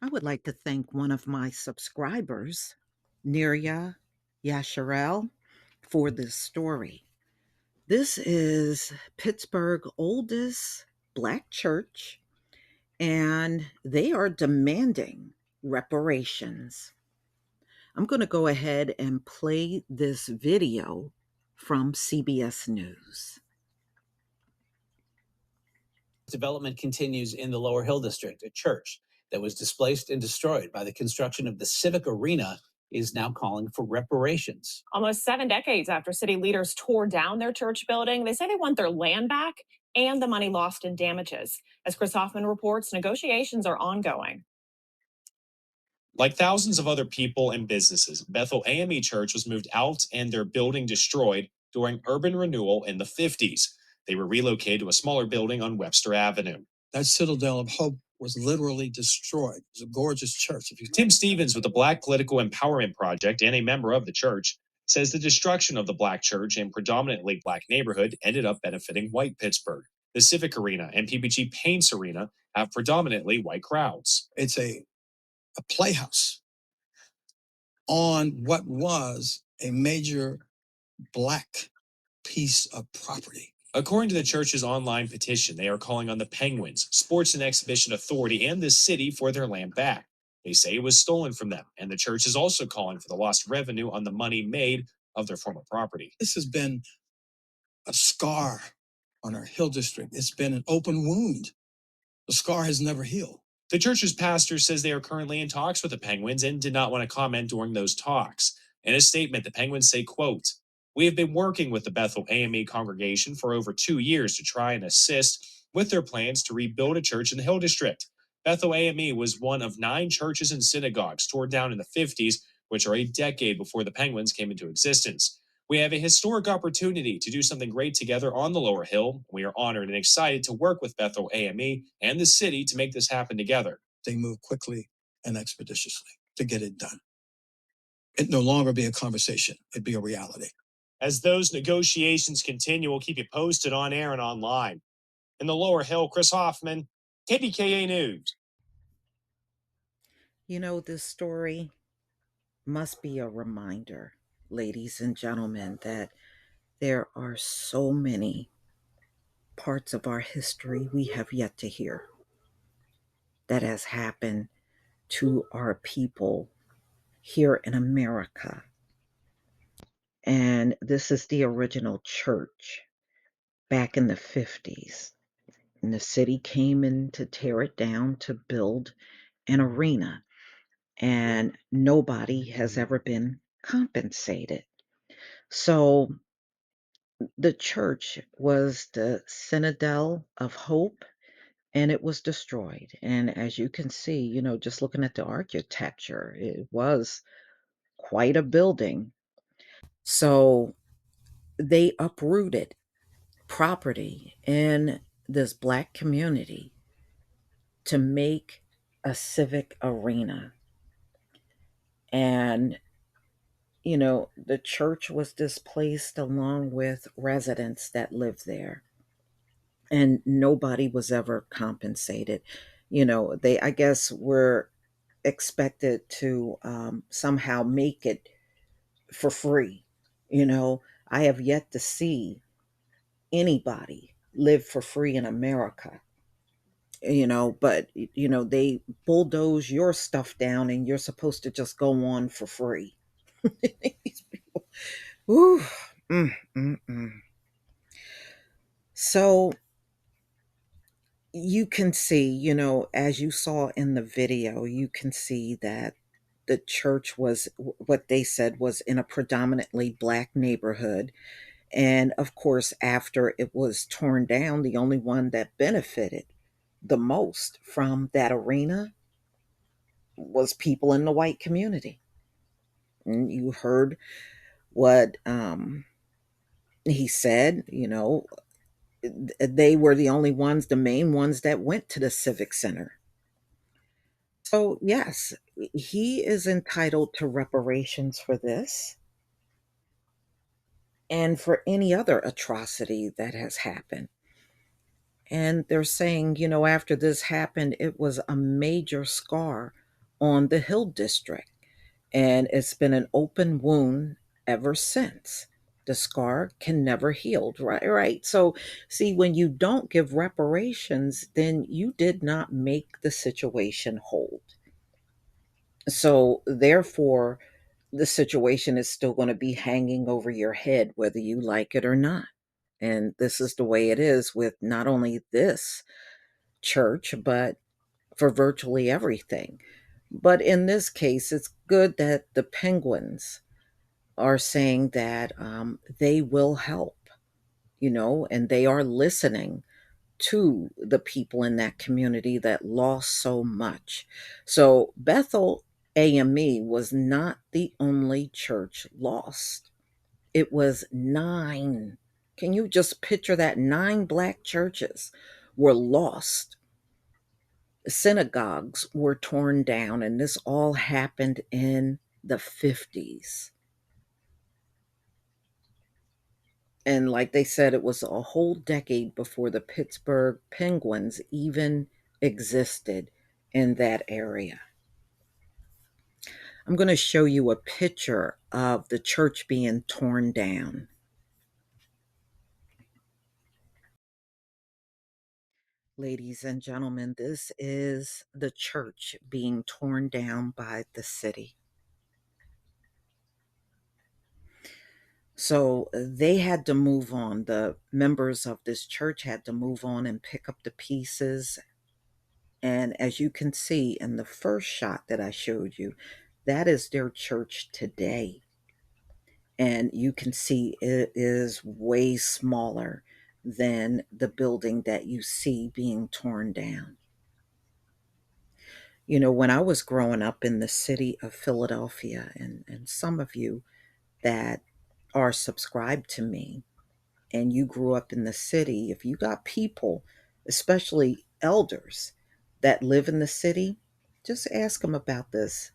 I would like to thank one of my subscribers, Nirya Yasharel, for this story. This is Pittsburgh oldest black church, and they are demanding reparations. I'm going to go ahead and play this video from CBS News. Development continues in the Lower Hill District. A church that was displaced and destroyed by the construction of the Civic Arena is now calling for reparations. Almost 7 decades after city leaders tore down their church building, they say they want their land back and the money lost in damages. As Chris Hoffman reports, negotiations are ongoing. Like thousands of other people and businesses, Bethel AME Church was moved out and their building destroyed during urban renewal in the 50s. They were relocated to a smaller building on Webster Avenue. That citadel of hope was literally destroyed. It was a gorgeous church. Tim Stevens with the Black Political Empowerment Project and a member of the church says the destruction of the black church and predominantly black neighborhood ended up benefiting white Pittsburgh. The Civic Arena and PPG Paints Arena have predominantly white crowds. It's a playhouse on what was a major black piece of property. According to the church's online petition, they are calling on the Penguins, Sports and Exhibition Authority, and the city for their land back. They say it was stolen from them, and the church is also calling for the lost revenue on the money made of their former property. This has been a scar on our Hill District. It's been an open wound. The scar has never healed. The church's pastor says they are currently in talks with the Penguins and did not want to comment during those talks. In a statement, the Penguins say, quote, "We have been working with the Bethel AME congregation for over 2 years to try and assist with their plans to rebuild a church in the Hill District. Bethel AME was one of 9 churches and synagogues torn down in the 50s, which are a decade before the Penguins came into existence. We have a historic opportunity to do something great together on the Lower Hill. We are honored and excited to work with Bethel AME and the city to make this happen together." They move quickly and expeditiously to get it done. It no longer be a conversation. It'd be a reality. As those negotiations continue, we'll keep you posted on air and online. In the Lower Hill, Chris Hoffman, KBKA News. You know, this story must be a reminder, ladies and gentlemen, that there are so many parts of our history we have yet to hear that has happened to our people here in America. And this is the original church back in the 50s. And the city came in to tear it down to build an arena. And nobody has ever been compensated. So the church was the citadel of hope, and it was destroyed. And as you can see, just looking at the architecture, it was quite a building. So they uprooted property in this black community to make a civic arena. And the church was displaced along with residents that lived there. And nobody was ever compensated. They, I guess, were expected to somehow make it for free. I have yet to see anybody live for free in America. But they bulldoze your stuff down and you're supposed to just go on for free. These people. Ooh. Mm, mm, mm. So you can see, as you saw in the video, you can see that the church was what they said was in a predominantly black neighborhood. And of course, after it was torn down, the only one that benefited the most from that arena was people in the white community. And you heard what he said, they were the only ones, the main ones that went to the Civic Center. So, yes, he is entitled to reparations for this and for any other atrocity that has happened. And they're saying, after this happened, it was a major scar on the Hill District, and it's been an open wound ever since. The scar can never heal, right? Right. So, see, when you don't give reparations, then you did not make the situation hold. So, therefore, the situation is still going to be hanging over your head, whether you like it or not. And this is the way it is with not only this church, but for virtually everything. But in this case, it's good that the Penguins are saying that they will help, and they are listening to the people in that community that lost so much. So Bethel AME was not the only church lost. It was 9. Can you just picture that? 9 black churches were lost. Synagogues were torn down, and this all happened in the 50s. And like they said, it was a whole decade before the Pittsburgh Penguins even existed in that area. I'm going to show you a picture of the church being torn down. Ladies and gentlemen, this is the church being torn down by the city. So they had to move on. The members of this church had to move on and pick up the pieces. And as you can see in the first shot that I showed you, that is their church today. And you can see it is way smaller than the building that you see being torn down. When I was growing up in the city of Philadelphia, and some of you that are subscribed to me, and you grew up in the city, if you got people, especially elders, that live in the city, just ask them about this.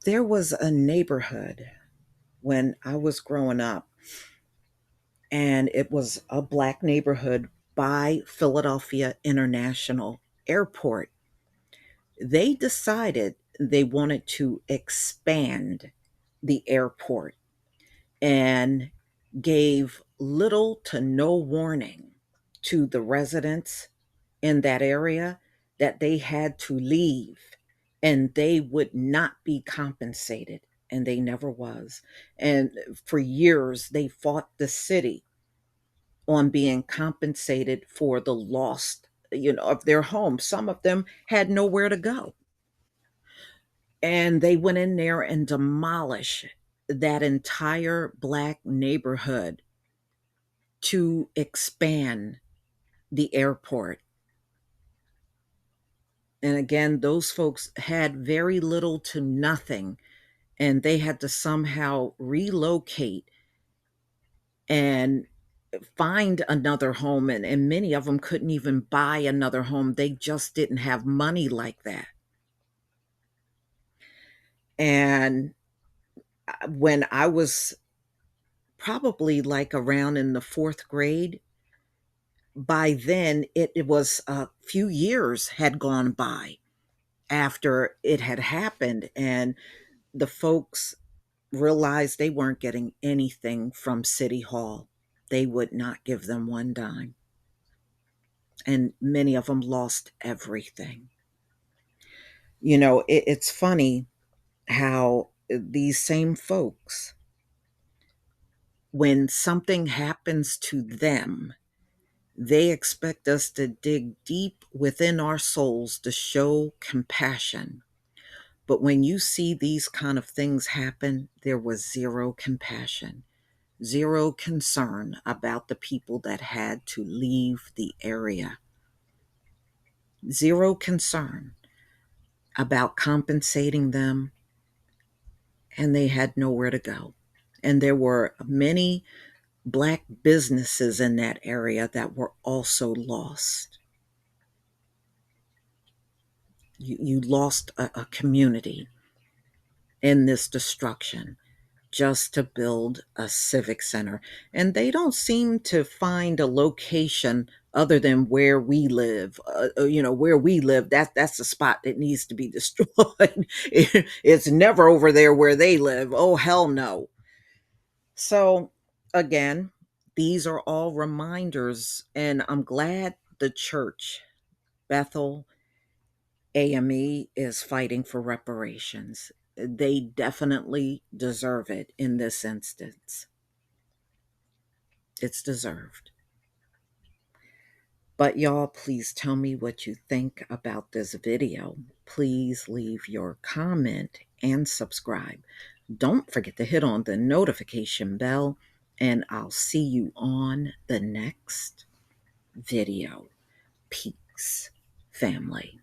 There was a neighborhood when I was growing up, and it was a black neighborhood by Philadelphia International Airport. They decided they wanted to expand the airport and gave little to no warning to the residents in that area that they had to leave and they would not be compensated, and they never was. And for years they fought the city on being compensated for the loss of their home. Some of them had nowhere to go, and they went in there and demolished that entire black neighborhood to expand the airport. And again, those folks had very little to nothing, and they had to somehow relocate and find another home. And many of them couldn't even buy another home. They just didn't have money like that. And when I was probably like around in the 4th grade, by then it was a few years had gone by after it had happened, and the folks realized they weren't getting anything from City Hall. They would not give them one dime. And many of them lost everything. It's funny how these same folks, when something happens to them, they expect us to dig deep within our souls to show compassion. But when you see these kind of things happen, there was zero compassion, zero concern about the people that had to leave the area, zero concern about compensating them, and they had nowhere to go. And there were many black businesses in that area that were also lost. You lost a community in this destruction just to build a civic center. And they don't seem to find a location other than where we live. Where we live, that's the spot that needs to be destroyed. It's never over there where they live. Oh, hell no. So again, these are all reminders, and I'm glad the church, Bethel AME, is fighting for reparations. They definitely deserve it in this instance. It's deserved. But y'all, please tell me what you think about this video. Please leave your comment and subscribe. Don't forget to hit on the notification bell, and I'll see you on the next video. Peace, family.